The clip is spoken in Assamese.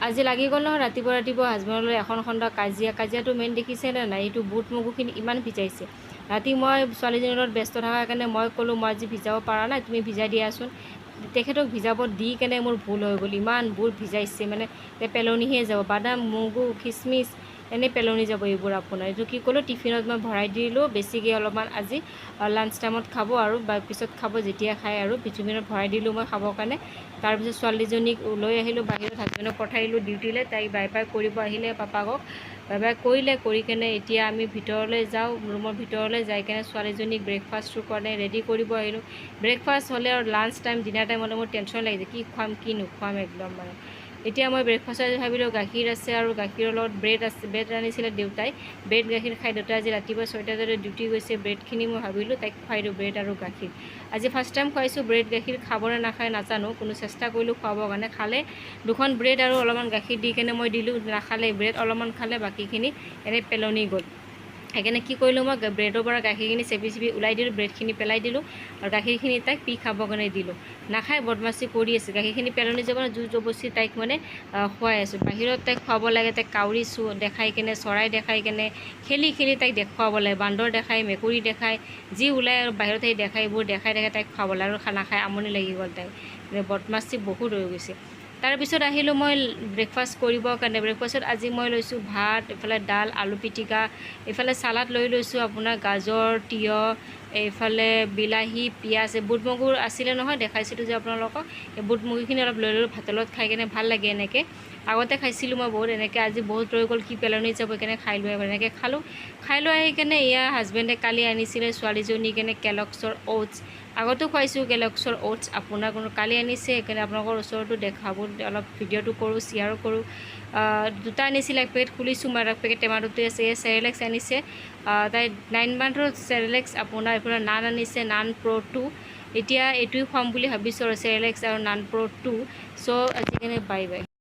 আজি লাগি গ'ল নহয় ৰাতিপুৱা হাজবেণ্ডলৈ এখন কাজিয়াটো মেইন দেখিছেনে নাই? এইটো বুট মগুখিনি ইমান ভিজাইছে। ৰাতি মই ছোৱালীজনীৰ লগত ব্যস্ত থকাৰ কাৰণে মই ক'লোঁ মই আজি ভিজাব পৰা নাই, তুমি ভিজাই দিয়াচোন। তেখেতক ভিজাব দি কেনে মোৰ ভুল হৈ গ'ল। ইমান বুট ভিজাইছে মানে পেলনিহে যাব। বাদাম, মগু, খিচমিচ এনেই পেলনি যাব এইবোৰ আপোনাৰ। এইটো কি ক'লোঁ, টিফিনত মই ভৰাই দিলোঁ। বেছিকৈ অলপমান আজি লাঞ্চ টাইমত খাব আৰু বা পিছত খাব যেতিয়া খায় আৰু টিফিনত ভৰাই দিলোঁ মই খাবৰ কাৰণে। তাৰপিছত ছোৱালীজনীক লৈ আহিলোঁ বাহিৰত, হাজবেণ্ডক পঠাই দিলোঁ ডিউটিলৈ। তাইক বাই বাই কৰিব আহিলে পাপাকক, বাই বাই কৰিলে। কৰি কেনে এতিয়া আমি ভিতৰলৈ যাওঁ, ৰুমৰ ভিতৰলৈ যাই কেনে ছোৱালীজনীক ব্ৰেকফাষ্টৰ কাৰণে ৰেডি কৰিব আহিলোঁ। ব্ৰেকফাষ্ট হ'লে আৰু লাঞ্চ টাইম, ডিনাৰ টাইম হ'লে মোৰ টেনশ্যন লাগিছে, কি খুৱাম কি নোখুৱাম একদম মানে। এতিয়া মই ব্ৰেকফাষ্টত ভাবিলোঁ গাখীৰ আছে আৰু গাখীৰৰ লগত ব্ৰেড আছে। ব্ৰেড আনিছিলে দেউতাই, ব্ৰেড গাখীৰ খাই। দেউতাই আজি ৰাতিপুৱা 6টা বজাত ডিউটি গৈছে। ব্ৰেডখিনি মই ভাবিলোঁ তাইক খুৱাই দিওঁ, ব্ৰেড আৰু গাখীৰ। আজি ফাৰ্ষ্ট টাইম খুৱাইছোঁ। ব্ৰেড গাখীৰ খাবনে নাখায় নাজানো, কোনো চেষ্টা কৰিলোঁ খুৱাবৰ কাৰণে। খালে, 2খন ব্ৰেড আৰু অলপমান গাখীৰ দি কেনে মই দিলোঁ, নাখালে। ব্ৰেড অলপমান খালে, বাকীখিনি এনেই পেলনি গ'ল। সেইকাৰণে কি কৰিলোঁ, মই ব্ৰেডৰ পৰা গাখীৰখিনি চেপি ওলাই দিলোঁ, ব্ৰেডখিনি পেলাই দিলোঁ আৰু গাখীৰখিনি তাইক পি খাবৰ কাৰণে দিলোঁ। নাখায়, বদমাচি কৰি আছে। গাখীৰখিনি পেলনি যাব, জোৰ জবৰদস্তি তাইক মানে খুৱাই আছোঁ। বাহিৰত তাইক খুৱাব লাগে, তাইক কাউৰী দেখাই কেনে, চৰাই দেখাই কেনে, খেলি তাইক দেখুৱাব লাগে। বান্দৰ দেখায়, মেকুৰী দেখায়, যি ওলাই আৰু বাহিৰত সেই দেখায়, এইবোৰ দেখাই তাইক খুৱাব লাগে। আৰু নাখায়, আমনি লাগি গ'ল তাইক, বদমাচি বহুত হৈ গৈছে। তাৰপিছত আহিলোঁ মই ব্ৰেকফাষ্ট কৰিবৰ কাৰণে। ব্ৰেকফাষ্টত আজি মই লৈছোঁ ভাত, এইফালে দাল, আলু পিটিকা, এইফালে চালাড লৈছোঁ আপোনাৰ গাজৰ, তিয়ঁহ, এইফালে বিলাহী, পিঁয়াজ। বুট মগুৰ আছিলে নহয়, দেখাইছিলোঁ যে আপোনালোকক। এই বুট মগুখিনি অলপ লৈ ল'লোঁ, ভাতৰ লগত খাই কেনে ভাল লাগে এনেকৈ। আগতে খাইছিলোঁ মই বহুত এনেকৈ, আজি বহুত ৰৈ গ'ল, কি পেলনি যাব, সেইকাৰণে খাই লৈ এবাৰ এনেকৈ খালোঁ। খাই লৈ আহি কেনে এয়া হাজবেণ্ডে কালি আনিছিলে ছোৱালীজনী কেনে কেলক্সৰ অ'টছ। আগতো খুৱাইছোঁ কেলক্সৰ অ'টছ আপোনাৰ, কালি আনিছে। সেইকাৰণে আপোনালোকৰ ওচৰতো দেখাব, অলপ ভিডিঅ'টো কৰোঁ, শ্বেয়াৰো কৰোঁ। 2টা আনিছিলে, এক পেকেট খুলিছোঁ মই, এক পেকেট টেমাটোতে আছে। এই চেৰেলেক্স আনিছে, তাই 9 মান্থৰ চেৰেলেক্স আপোনাৰ। এইফালে নান আনিছে, নান প্ৰ' 2। এতিয়া এইটোৱে খুৱাম বুলি ভাবিছোঁ আৰু, চেৰেলেক্স আৰু নান প্ৰ' 2। চ' আজি কাৰণে বাই বাই।